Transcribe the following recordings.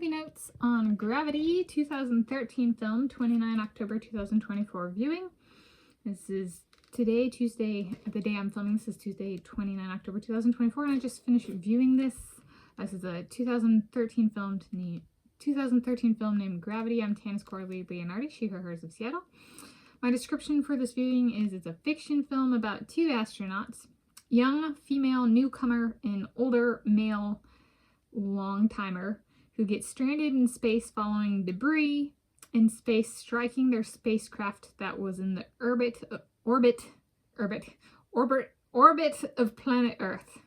movie notes on Gravity, 2013 film, 29 October 2024 viewing. This is today, Tuesday, the day I'm filming this is Tuesday, 29 October 2024, and I just finished viewing this. This is a 2013 film named Gravity. I'm Tanis Coralee Leonhardi, she, her, hers of Seattle. My description for this viewing is it's a fiction film about two astronauts, young female newcomer and older male long-timer, who get stranded in space following debris in space striking their spacecraft that was in the orbit of planet Earth.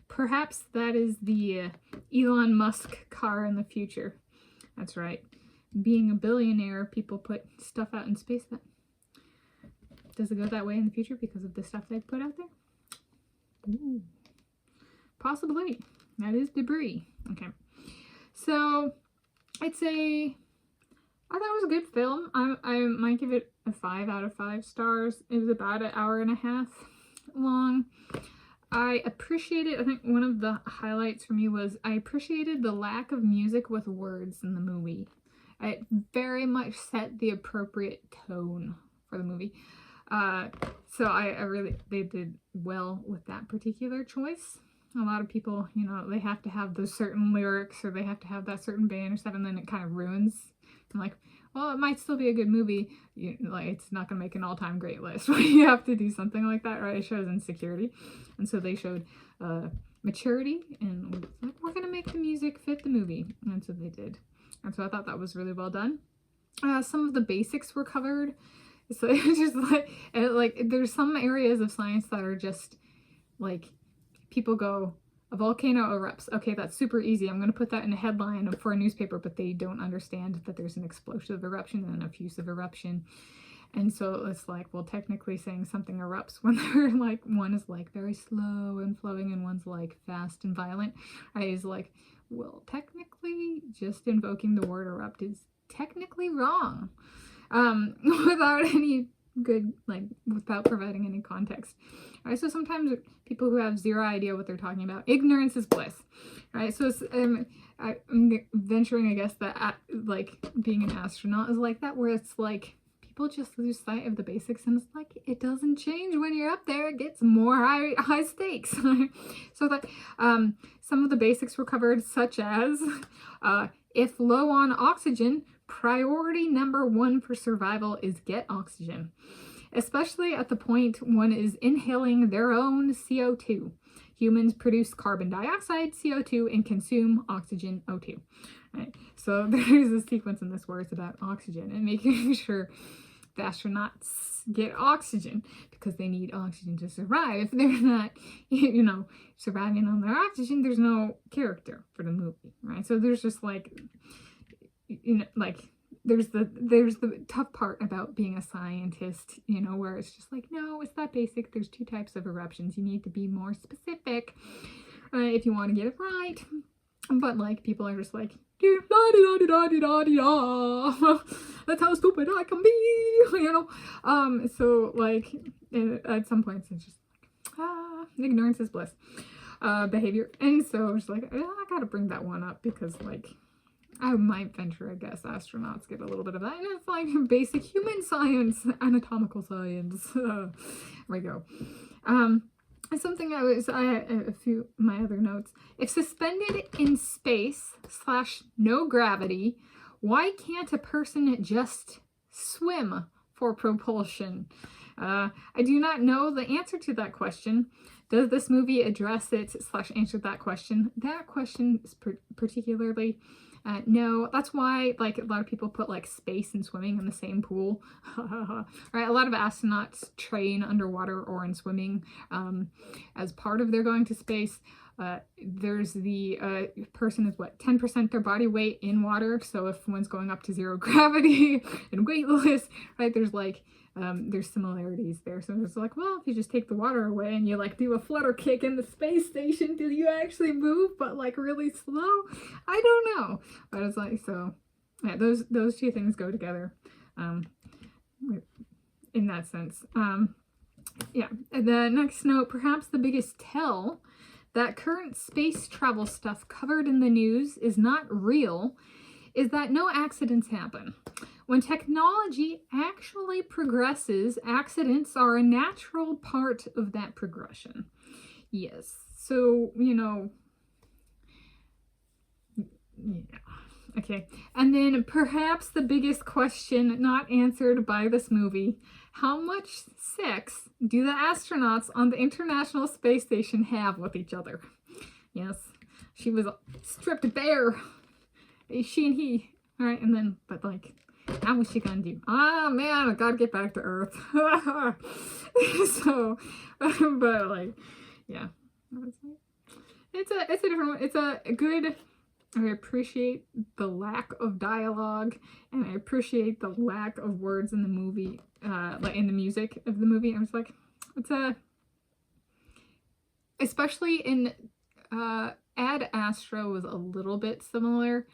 Perhaps that is the Elon Musk car in the future. That's right. Being a billionaire, people put stuff out in space. That does it go that way in the future because of the stuff they put out there? Ooh. Possibly. That is debris. Okay. So, I thought it was a good film. I might give it a 5 out of 5 stars. It was about an hour and a half long. I appreciated, I think one of the highlights for me was I appreciated the lack of music with words in the movie. It very much set the appropriate tone for the movie. So they did well with that particular choice. A lot of people, you know, they have to have those certain lyrics or they have to have that certain band or stuff, and then it kind of ruins. I'm like, well, it might still be a good movie. Like, it's not going to make an all-time great list. You have to do something like that, right? It shows insecurity. And so they showed maturity, and like, we're going to make the music fit the movie. And so they did. And so I thought that was really well done. Some of the basics were covered. So it's just like there's some areas of science that are just like, people go, a volcano erupts. Okay, that's super easy. I'm going to put that in a headline for a newspaper, but they don't understand that there's an explosive eruption and an effusive eruption. And so it's like, well, technically saying something erupts when they're like, one is like very slow and flowing and one's like fast and violent. I was like, well, technically just invoking the word erupt is technically wrong. Without any good, like, without providing any context. All right, so sometimes people who have zero idea what they're talking about, ignorance is bliss. All right, so it's, I'm venturing, I guess, that like being an astronaut is like that, where it's like people just lose sight of the basics, and it's like it doesn't change when you're up there. It gets more high stakes. So that some of the basics were covered, such as if low on oxygen, priority number 1 for survival is get oxygen, especially at the point one is inhaling their own CO2. Humans produce carbon dioxide, CO2, and consume oxygen, O2. Right? So there's a sequence in this where it's about oxygen and making sure the astronauts get oxygen because they need oxygen to survive. If they're not, you know, surviving on their oxygen, there's no character for the movie, right? So there's just like, you know, like there's the tough part about being a scientist, you know, where it's just like, no, it's that basic. There's 2 types of eruptions. You need to be more specific if you want to get it right. But like people are just like, la-di-da-di-da-di-da-di-da. That's how stupid I can be, you know. So like at some points it's just like, ignorance is bliss behavior. And so I was like, I gotta bring that one up because like I might venture, I guess, astronauts get a little bit of that. And it's like basic human science, anatomical science. There we go. Something a few my other notes. If suspended in space / no gravity, why can't a person just swim for propulsion? I do not know the answer to that question. Does this movie address it / answer that question? That question is particularly... no, that's why like a lot of people put like space and swimming in the same pool. Right, a lot of astronauts train underwater or in swimming as part of their going to space. There's the person is what, 10% their body weight in water. So if one's going up to 0 gravity and weightless, right, there's like there's similarities there. So it's like, well, if you just take the water away and you like do a flutter kick in the space station, do you actually move but like really slow? I don't know. But it's like, so yeah, those 2 things go together in that sense. Yeah, the next note, perhaps the biggest tell that current space travel stuff covered in the news is not real is that no accidents happen. When technology actually progresses, accidents are a natural part of that progression. Yes, so, you know, yeah. Okay, and then perhaps the biggest question not answered by this movie: how much sex do the astronauts on the International Space Station have with each other? Yes, she was stripped bare. She and he. All right, and then, but like, how was she gonna do? Ah, man, I gotta get back to Earth. So, but like, yeah, it's a different one. It's a good. I appreciate the lack of dialogue, and I appreciate the lack of words in the movie, like in the music of the movie. I was like, it's a, especially in Ad Astra was a little bit similar,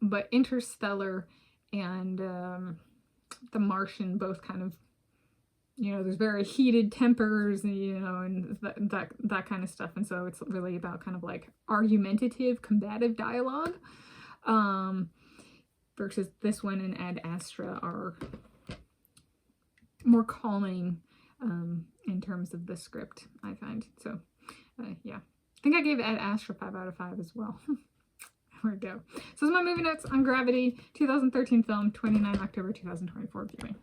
but Interstellar and The Martian both kind of, you know, there's very heated tempers, you know, and that kind of stuff. And so it's really about kind of like argumentative, combative dialogue, versus this one and Ad Astra are more calming in terms of the script, I find. So, yeah. I think I gave Ad Astra 5 out of 5 as well. There we go. So this is my movie notes on Gravity, 2013 film, 29 October 2024 viewing.